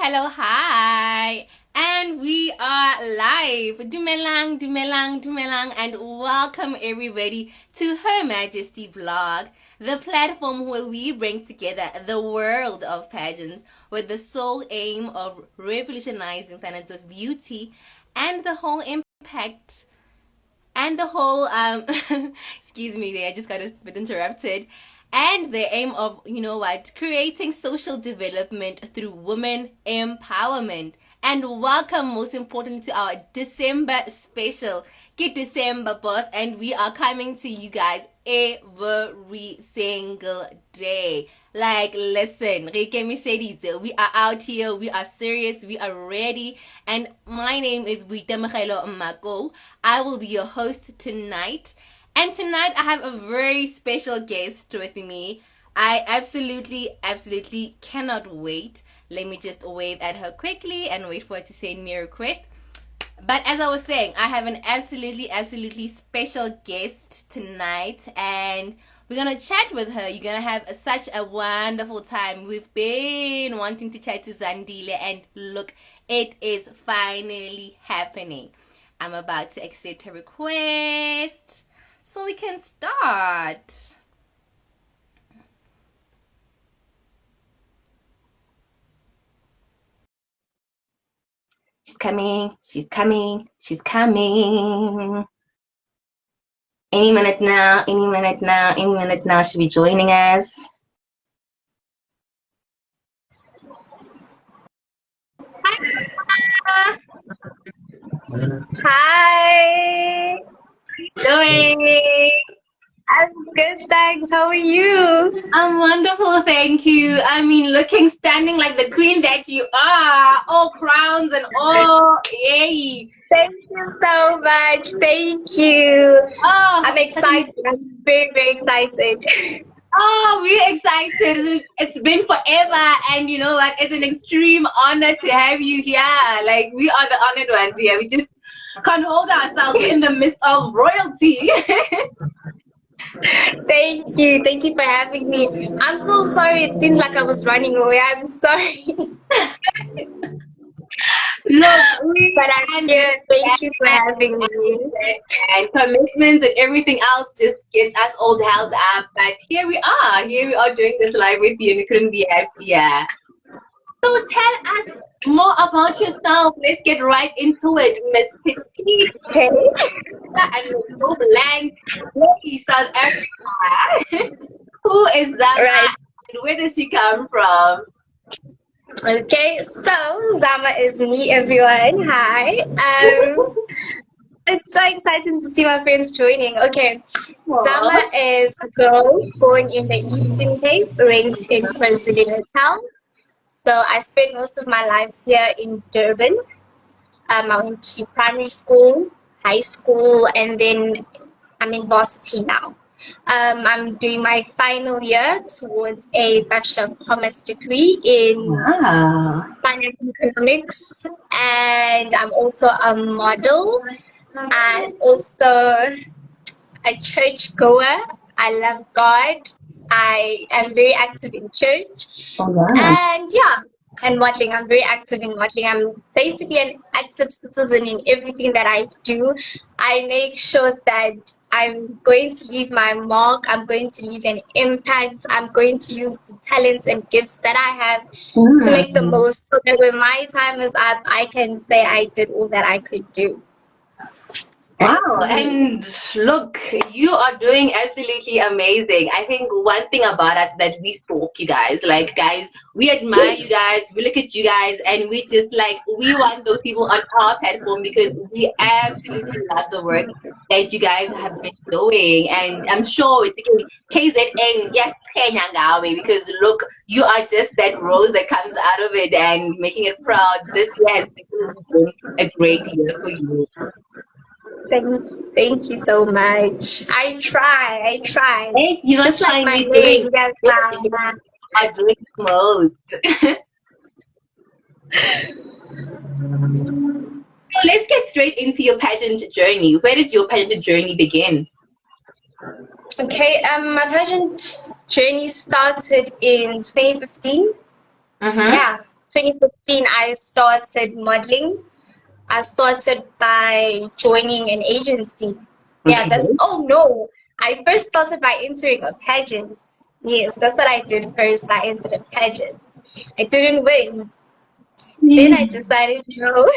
hello, hi. And we are live. Dumelang, dumelang, dumelang, and welcome everybody to Her Majesty blog, the platform where we bring together the world of pageants with the sole aim of revolutionizing standards of beauty and the whole impact and the whole excuse me there, I just got a bit interrupted, and the aim of creating social development through women empowerment. And welcome, most importantly, to our December special. Get December, boss, and we are coming to you guys every single day. Like, listen, we are out here, we are serious, we are ready, and my name is Buitemagelo Mako. I will be your host tonight, and tonight I have a very special guest with me. I absolutely cannot wait. Let me just wave at her quickly and wait for her to send me a request. But as I was saying, I have an absolutely special guest tonight, and we're gonna chat with her. You're gonna have such a wonderful time. We've been wanting to chat to Zandile, and look, it is finally happening. I'm about to accept her request so we can start. She's coming. Any minute now, she'll be joining us. Hi. Doing? I'm good, thanks. How are you? I'm wonderful, thank you. I mean, standing like the queen that you are, all crowns and all, yay. Thank you so much. Thank you. Oh, I'm excited. I'm very excited. Oh, we're excited. It's been forever, and you know what? It's an extreme honor to have you here. Like, we are the honored ones here. We just can't hold ourselves in the midst of royalty. Thank you. Thank you for having me. I'm so sorry. It seems like I was running away. I'm sorry. Look, but I'm here. Thank you for having me. And commitments and everything else just gets us all held up. But here we are. Here we are doing this live with you. We couldn't be happier. So tell us more about yourself. Let's get right into it, Miss Petite. Okay. And Hopeland South Africa. Who is Zama? Right. And where does she come from? Okay, so Zama is me, everyone. Hi. It's so exciting to see my friends joining. Okay, aww. Zama is a girl born in the Eastern Cape, raised in KwaZulu-Natal. So I spent most of my life here in Durban. I went to primary school, high school, and then I'm in varsity now. I'm doing my final year towards a Bachelor of Commerce degree in Finance and Economics, and I'm also a model and also a church goer. I love God. I am very active in church. And yeah, and modeling. I'm very active in modeling. I'm basically an active citizen in everything that I do. I make sure that I'm going to leave my mark. I'm going to leave an impact. I'm going to use the talents and gifts that I have to make the most, so that when my time is up, I can say I did all that I could do. Wow, and look, you are doing absolutely amazing. I think one thing about us that we stalk you guys. Like, guys, we admire you guys, we look at you guys, and we just like, we want those people on our platform because we absolutely love the work that you guys have been doing. And I'm sure it's KZN, yes, because look, you are just that rose that comes out of it and making it proud. This year has been a great year for you. Thank you so much. I try. Hey, you're just like my name. Yes, I do it most. So let's get straight into your pageant journey. Where did your pageant journey begin? Okay, my pageant journey started in 2015. Yeah, 2015, I started modeling. I started by joining an agency. Yeah, Okay. oh no. I first started by entering a pageant. Yes, that's what I did first. I entered a pageant. I didn't win. Then I decided, no,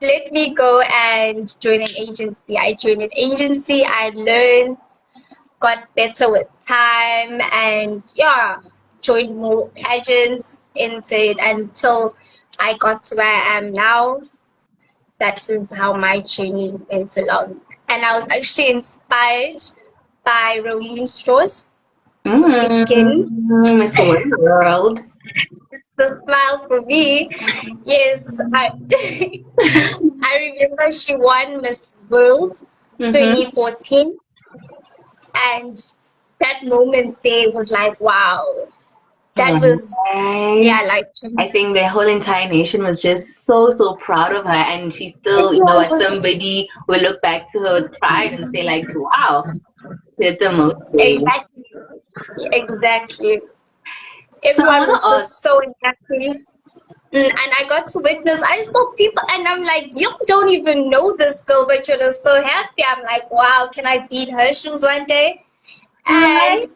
let me go and join an agency. I joined an agency. I learned, got better with time, and yeah, joined more pageants, entered until I got to where I am now. That is how my journey went along. And I was actually inspired by Rolling Strauss to begin. Miss World. The smile for me. Yes, I remember she won Miss World 2014, and that moment there was like, wow. That was, yeah, like, I think the whole entire nation was just so proud of her, and she's still, everyone was somebody will look back to her with pride and say like, wow, did the most. exactly, exactly. So I Everyone want was to ask, just so happy. And I got to witness, I saw people, and I'm like, you don't even know this girl, but you're just so happy. I'm like, wow, can I be in her shoes one day? right?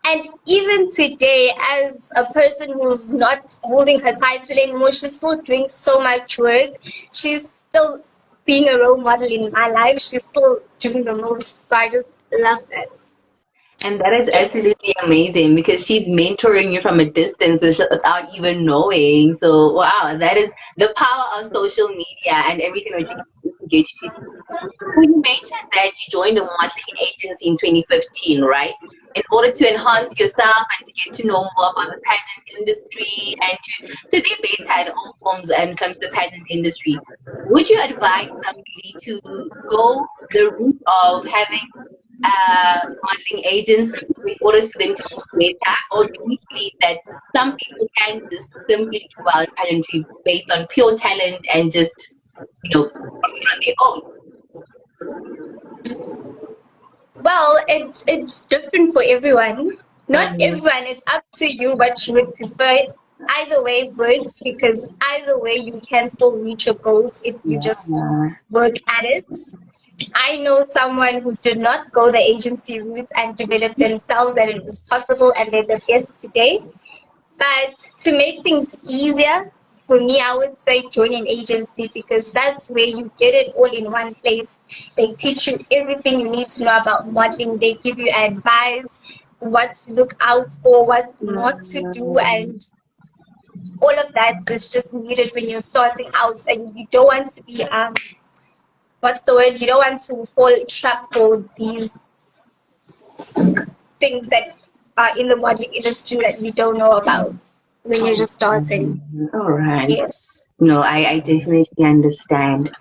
And even today, as a person who's not holding her title anymore, she's still doing so much work. She's still being a role model in my life. She's still doing the most. So I just love that. And that is absolutely amazing because she's mentoring you from a distance without even knowing. So, wow, that is the power of social media and everything that you can get. So you mentioned that you joined a modeling agency in 2015, right? In order to enhance yourself and to get to know more about the pageant industry and to be better at all forms when it comes to the pageant industry. Would you advise somebody to go the route of having modeling agency in order for them to be better, or do you believe that some people can just simply do well in pageantry based on pure talent and just, on their own? Well, it's different for everyone. Not everyone. It's up to you what you would prefer. Either way works because either way you can still reach your goals if you just work at it. I know someone who did not go the agency route and develop themselves, and it was possible, and they're the best today. But to make things easier, for me, I would say join an agency because that's where you get it all in one place. They teach you everything you need to know about modeling. They give you advice, what to look out for, what not to do, and all of that is just needed when you're starting out and you don't want to be what's the word? You don't want to fall trap for these things that are in the modeling industry that you don't know about when you're just starting. All right. Yes. No, I definitely understand.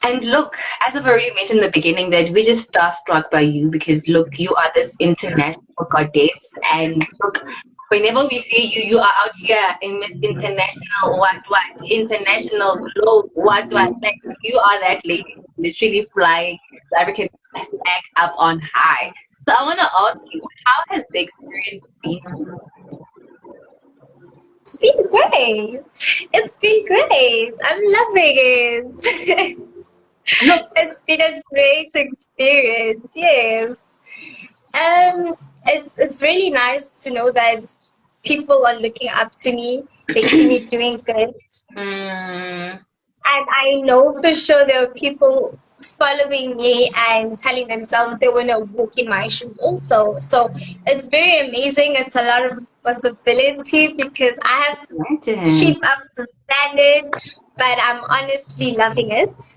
And look, as I've already mentioned in the beginning, that we're just starstruck by you because look, you are this international goddess, and look, whenever we see you, you are out here in Miss International, International Globe, like you are that lady literally flying the African flag up on high. So I want to ask you, how has the experience been? It's been great. It's been great. I'm loving it. It's been a great experience. Yes. It's really nice to know that people are looking up to me. They see me doing good. And I know for sure there are people following me and telling themselves they want to walk in my shoes also. So it's very amazing. It's a lot of responsibility because I have to keep up the standard, but I'm honestly loving it.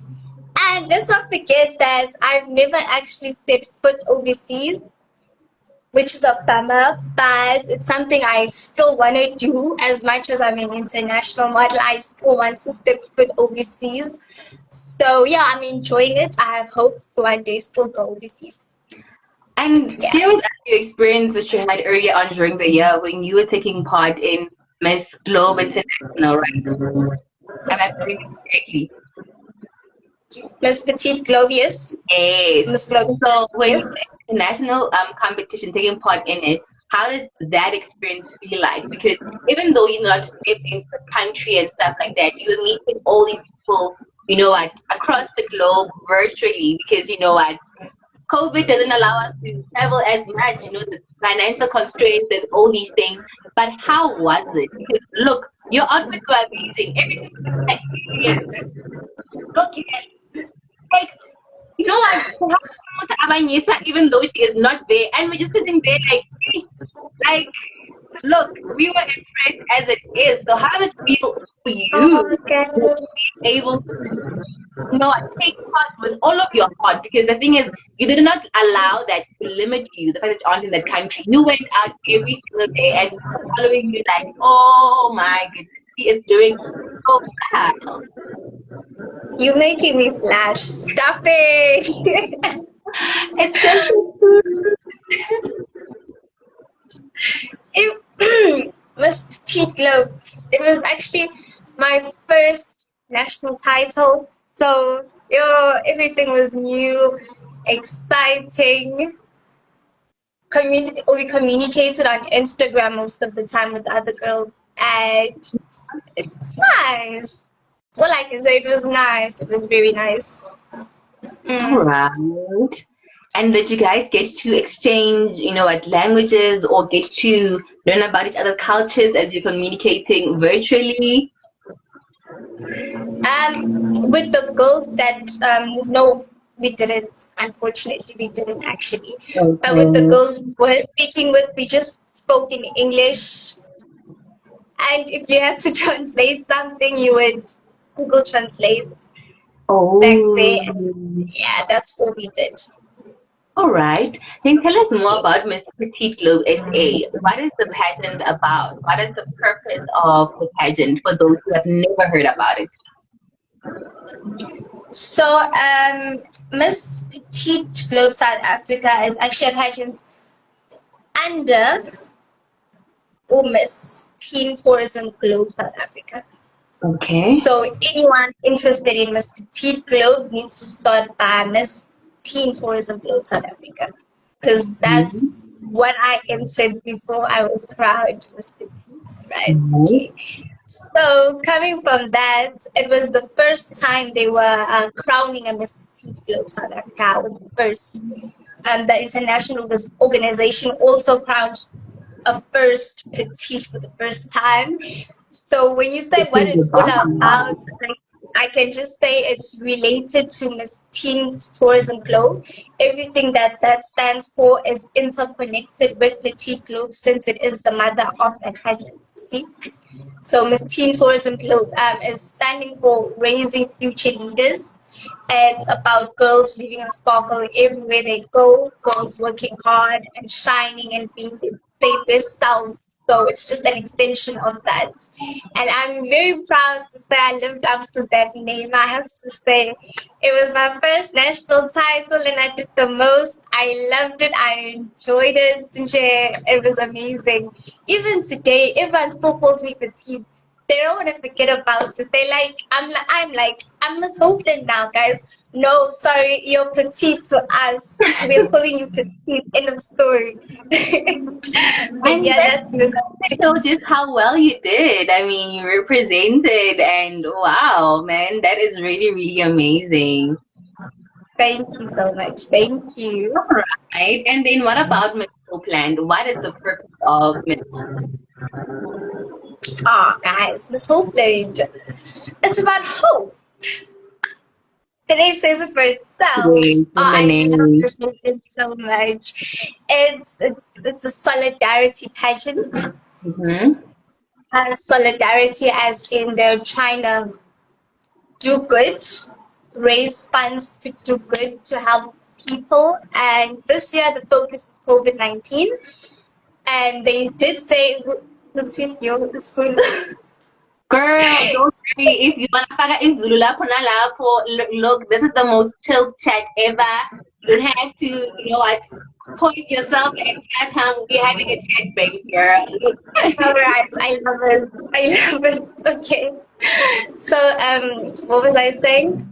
And let's not forget that I've never actually set foot overseas, which is a bummer, but it's something I still want to do. As much as I'm an international model, I still want to step foot overseas. So yeah, I'm enjoying it. I have hopes to one day still go overseas. And share with us your experience which you had earlier on during the year when you were taking part in Miss Globe International, right? Am I putting it correctly? Miss Petite Globe, yes. Yes. Miss Globe. So when Yes. you international competition, taking part in it, how did that experience feel like? Because even though you're not stepped into the country and stuff like that, you were meeting all these people, you know what, across the globe virtually, because you know what, COVID doesn't allow us to travel as much, you know, the financial constraints, there's all these things. But how was it? Because look, your outfits were amazing. Every single thing that you did, look, you can, like, you know what? So how come Abanyesa, even though she is not there, and we're just sitting there like, hey, like, look, we were impressed as it is. So how did it feel for you to be able to, you know, take part with all of your heart? Because the thing is, you did not allow that to limit you, the fact that you aren't in that country. You went out every single day and we were following you like, oh my goodness, he is doing so well. You're making me flash. Stop it. It's just Miss Petite Globe. It was actually my first national title, so everything was new, exciting. We communicated on Instagram most of the time with the other girls, and it's nice. That's all I can say. It was nice. It was very nice. all right. And did you guys get to exchange, you know, what languages or get to learn about each other cultures as you're communicating virtually? With the girls that no, we didn't. Unfortunately, we didn't actually. But with the girls we're speaking with, we just spoke in English. And if you had to translate something, you would Google Translate back there. Oh, Yeah, that's all we did. all right. Then tell us more about Miss Petite Globe SA. What is the pageant about? What is the purpose of the pageant for those who have never heard about it? So, Miss Petite Globe South Africa is actually a pageant under Miss Teen Tourism Globe South Africa. Okay. So anyone interested in Miss Petite Globe needs to start by Miss Teen Tourism Globe South Africa, because that's what I entered before I was proud Miss Petite, right? Okay. So coming from that, it was the first time they were crowning a Miss Petite Globe South Africa. It was the first. The international organization also crowned a first petite for the first time. So when you say what it's all about, I can just say it's related to Miss Teen Tourism Globe. Everything that stands for is interconnected with Petite Globe, since it is the mother of the pageant. See? So Miss Teen Tourism Globe is standing for raising future leaders. It's about girls leaving a sparkle everywhere they go, girls working hard and shining and being their best selves. So it's just an extension of that. And I'm very proud to say I lived up to that name. I have to say it was my first national title and I did the most. I loved it. I enjoyed it. It was amazing. Even today, everyone still calls me petite. They don't want to forget about it. I'm Miss Hopeland now, guys. No, sorry, you're petite to us. We're calling you petite. End of story. But yeah, that's Miss So just how well you did. I mean, you represented, and wow, man, that is really, really amazing. Thank you so much. Thank you. All right. And then what about Miss Hopeland? What is the purpose of Miss? Oh, guys, Miss Hopeland. It's about hope. The name says it for itself. I love Miss Hopeland so much. It's a solidarity pageant. Solidarity, as in they're trying to do good, raise funds to do good, to help people. And this year the focus is COVID-19. And they did say, let's see, soon. Girl, don't worry. If you want to paga Zulu lapho nalapho, look, this is the most chill chat ever. You don't have to, you know what, point yourself the entire time. We're having a chat break, girl. All right, I love it. I love it. Okay. So, what was I saying?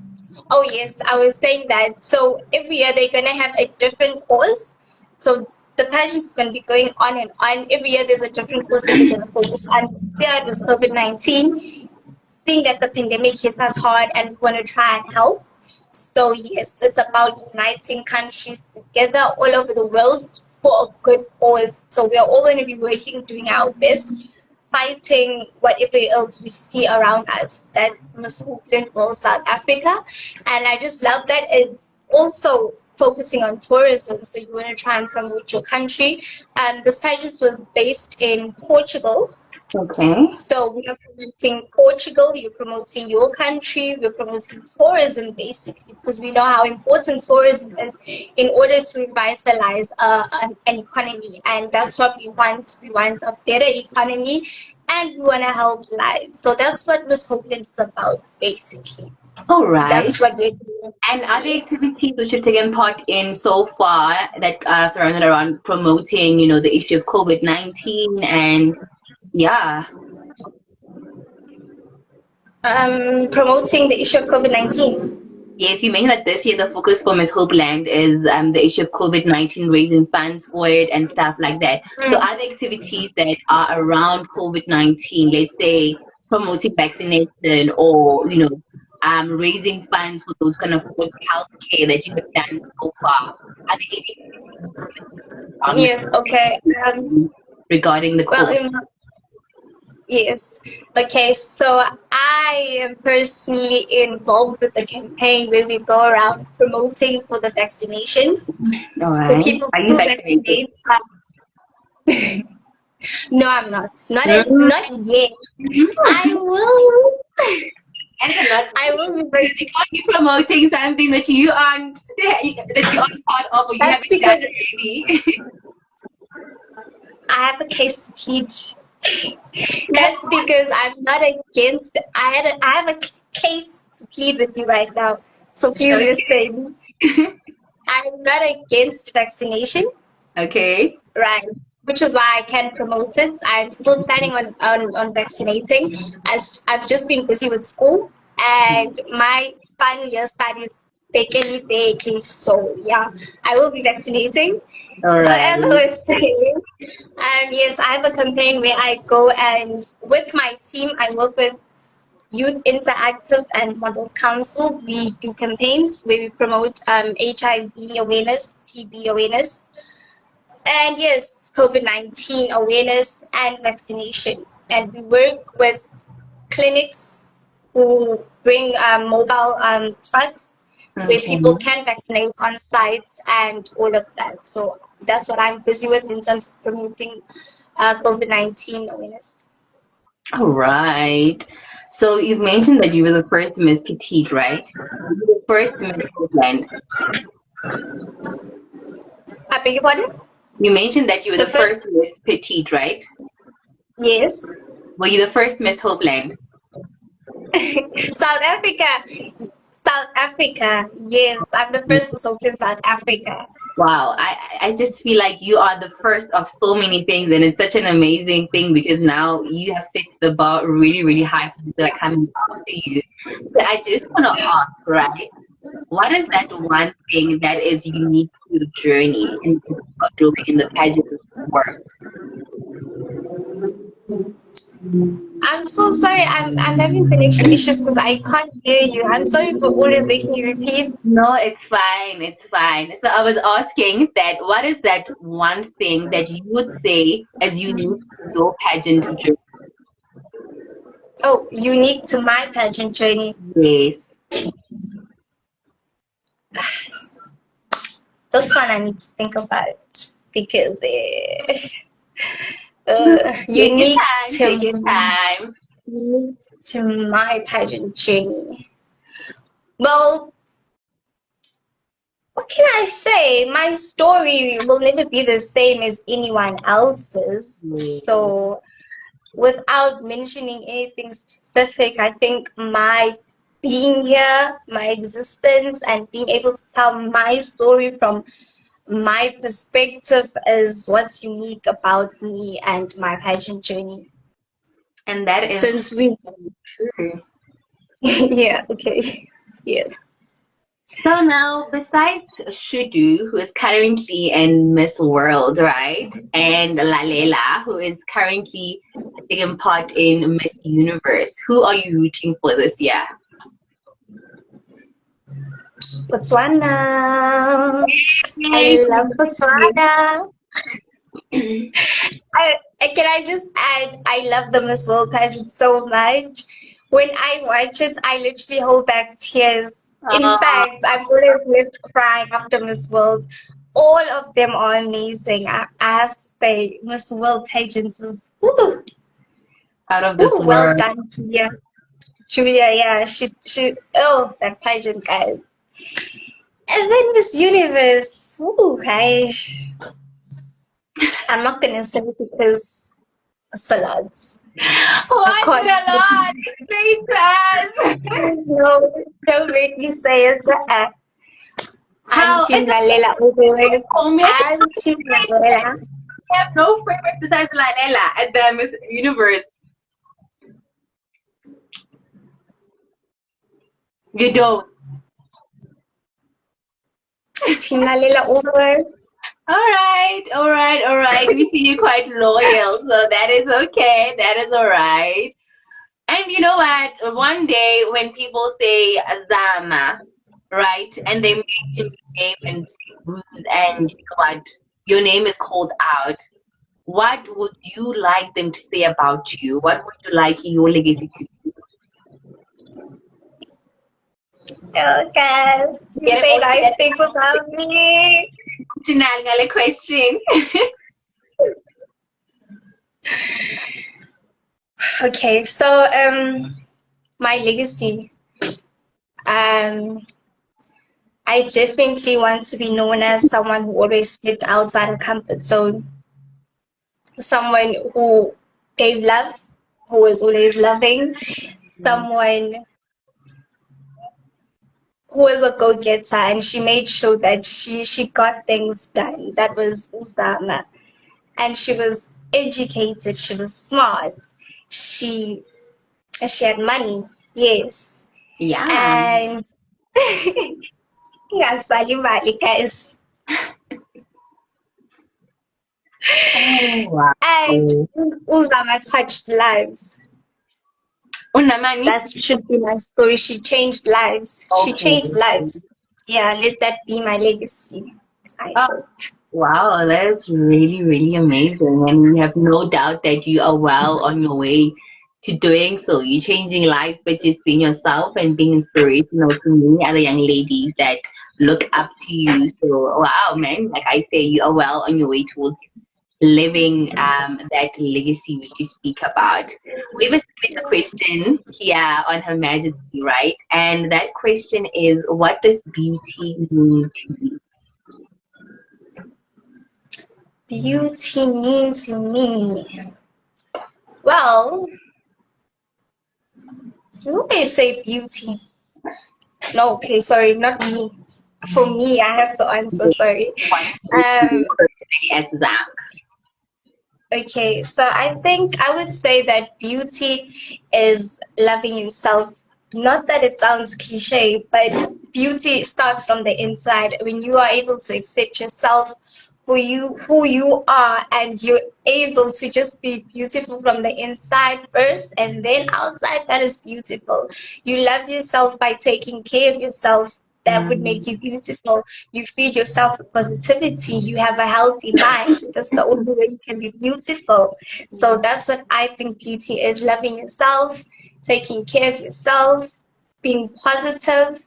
Oh yes, I was saying that. So every year they're gonna have a different cause. So the pageant is going to be going on and on. Every year there's a different cause that we're going to focus on. This year it was COVID-19. Seeing that the pandemic hits us hard and we want to try and help. So yes, it's about uniting countries together all over the world for a good cause. So we are all going to be working, doing our best, fighting whatever else we see around us. That's Miss Hopeland South Africa. And I just love that it's also focusing on tourism. So you want to try and promote your country. This pageant was based in Portugal. Okay. So we are promoting Portugal, you're promoting your country, we're promoting tourism basically, because we know how important tourism is in order to revitalize an economy. And that's what we want. We want a better economy and we want to help lives. So that's what Miss Hopeland is about basically. All right. That's what we're doing. And other activities which you've taken part in so far that are surrounded around promoting, the issue of COVID-19 and yeah. Promoting the issue of COVID-19. Yes, you mentioned that this year the focus for Miss Hopeland is the issue of COVID-19, raising funds for it and stuff like that. So other activities that are around COVID-19, let's say promoting vaccination or, raising funds for those kind of healthcare that you have done so far. Are there any activities Yes, okay. regarding the COVID? Yes. Okay, so I am personally involved with the campaign where we go around promoting for the vaccinations All for right. people Are you to vaccinated? vaccinate. No, I'm not. Not yet. I will. I will be Because you can't be promoting something that you aren't part of or you That's haven't because done already. I have a case to plead. That's because I'm not against. I have a case to plead with you right now. So please listen. I'm not against vaccination. Okay. Right. Which is why I can promote it. I'm still planning on vaccinating. As I've just been busy with school and my final year studies taking. So yeah, I will be vaccinating. All So as I right. was saying, yes, I have a campaign where I go and with my team, I work with Youth Interactive and Models Council. We do campaigns where we promote HIV awareness, TB awareness, and yes, COVID-19 awareness and vaccination. And we work with clinics who bring mobile trucks where people can vaccinate on sites and all of that. So that's what I'm busy with in terms of promoting COVID-19 awareness. All right. So you've mentioned that you were the first Miss Petite, right? You were the first Miss Hopeland. I beg your pardon? You mentioned that you were the first Miss Petite, right? Yes. Were you the first Miss Hopeland? South Africa. Yes, I'm the first Miss Hopeland South Africa. Wow, I just feel like you are the first of so many things, and it's such an amazing thing because now you have set the bar really, really high for people that are coming after you. So I just want to ask, right? What is that one thing that is unique to your journey in the pageant world? I'm so sorry. I'm having connection issues because I can't hear you. I'm sorry for always making you repeat. No, it's fine. It's fine. So I was asking that what is that one thing that you would say as unique to your pageant journey? Oh, unique to my pageant journey. Yes. This one I need to think about because unique to my pageant journey. Well, what can I say? My story will never be the same as anyone else's. So without mentioning anything specific, I think my being here, my existence, and being able to tell my story from my perspective is what's unique about me and my pageant journey. And that is Since we true. yeah, okay. Yes. So now, besides Shudu, who is currently in Miss World, right, and Lalela, who is currently taking part in Miss Universe, who are you rooting for this year? Botswana. I love Botswana. Can I just add, I love the Miss World pageant so much. When I watch it, I literally hold back tears. In fact, I'm always left crying after Miss World. All of them are amazing. I have to say, Miss World pageants is Out of this well world. done, Julia. Julia, yeah, she, oh, that pageant, guys. And then Miss Universe, I'm not gonna say it because salads. Why can't did I not explain to us? No, don't make me say it. I'm How? Team It's Lalela always. a I'm Team Lalela. We have no favorites besides Lalela at the Miss Universe. You don't. Team Lalela always. All right. We see you quite loyal, so that is okay. That is all right. And you know what? One day when people say Zama, right, and they mention your name and say Bruce, and you know what, your name is called out. What would you like them to say about you? What would you like your legacy to be? Oh, guys, you Get say nice emotional. things about me. Question. Okay, so my legacy. I definitely want to be known as someone who always stepped outside of comfort zone. Someone who gave love, who was always loving, someone who was a go-getter, and she made sure that she got things done. That was Usama. And she was educated, she was smart, she she had money, yes. Yeah. And ngasali mali, guys. Oh, wow. And Uzama touched lives. Unamani? That should be my story. She changed lives. She Okay. changed lives. Yeah, let that be my legacy. I Oh, hope. wow, that is really, really amazing. And we have no doubt that you are well on your way to doing so. You're changing lives by just being yourself and being inspirational to many other young ladies that look up to you. So, wow, man, like I say, you are well on your way towards living that legacy which you speak about. We have a signature question here on Her Majesty, right? And that question is, what does beauty mean to you? Beauty means to me. Well, you may say beauty. No, okay, sorry, not me. For me, I have to answer, sorry. As Zach. Okay, so I think I would say that beauty is loving yourself. Not that it sounds cliche, but beauty starts from the inside. When you are able to accept yourself for you, who you are, and you're able to just be beautiful from the inside first and then outside, that is beautiful. You love yourself by taking care of yourself. That would make you beautiful. You feed yourself with positivity. You have a healthy mind. That's the only way you can be beautiful. So that's what I think beauty is: loving yourself, taking care of yourself, being positive,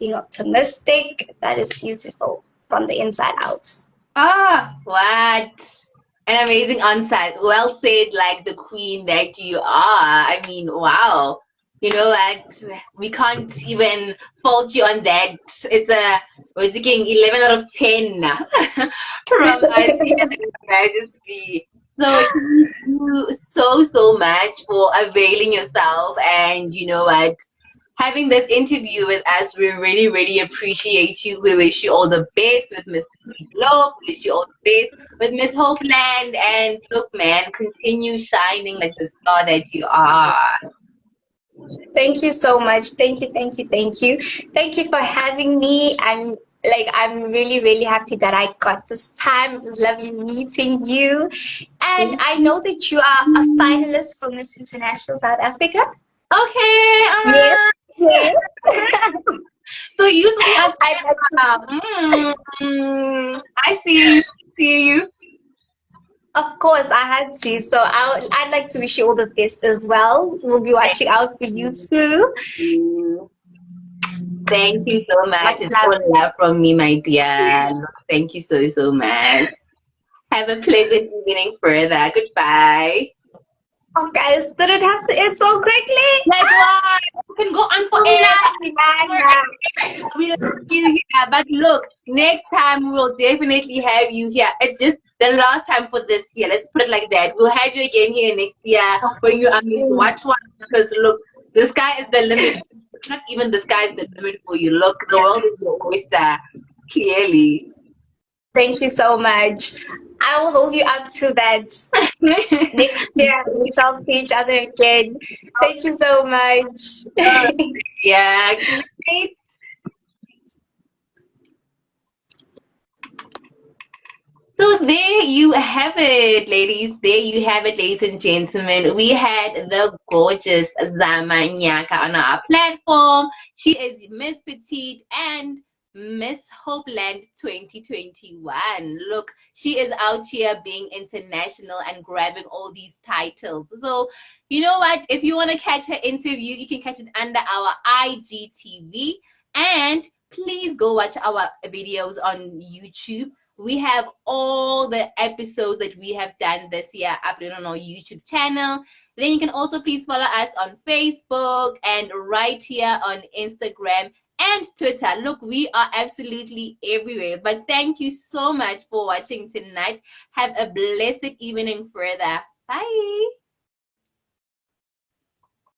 being optimistic. That is beautiful from the inside out. Ah, what an amazing onset. Well said, like the queen that you are. I mean, wow. You know what? We can't even fault you on that. We're taking 11 out of 10 from us here at Her Majesty. So thank you so much for availing yourself, and you know what? Having this interview with us. We really, really appreciate you. We wish you all the best with Miss Petite. We wish you all the best with Miss Hopeland. And look, man, continue shining like the star that you are. Thank you so much. Thank you, thank you, thank you. Thank you for having me. I'm really, really happy that I got this time. It was lovely meeting you. And I know that you are a finalist for Miss International South Africa. Okay, all Yes. right. Yes. So you three are I'd like to, I see you. See you. of course, I had to. So I'd like to wish you all the best as well. We'll be watching out for you too. Thank you so much. Much It's love. all love from me, my dear. Thank you so, so much. Have a pleasant evening further. Goodbye. Oh, guys, did it have to end so quickly? Like what? We can go on forever. Nah. We don't see you here. But look, next time we will definitely have you here. It's just the last time for this year. Let's put it like that. We'll have you again here next year when you are Miss Watch One. Because look, the sky is the limit. Not even the sky is the limit for you. Look, the world is your oyster. Clearly. Thank you so much. I will hold you up to that. Next year, we shall see each other again. Thank you so much. Yeah, great. So there you have it, ladies. There you have it, ladies and gentlemen. We had the gorgeous Zama Nyaka on our platform. She is Miss Petite and Miss Hopeland 2021. Look, she is out here being international and grabbing all these titles. So, you know what? If you want to catch her interview, you can catch it under our IGTV. And please go watch our videos on YouTube. We have all the episodes that we have done this year uploaded on our YouTube channel. Then you can also please follow us on Facebook and right here on Instagram and Twitter. Look, we are absolutely everywhere. But thank you so much for watching tonight. Have a blessed evening further. Bye.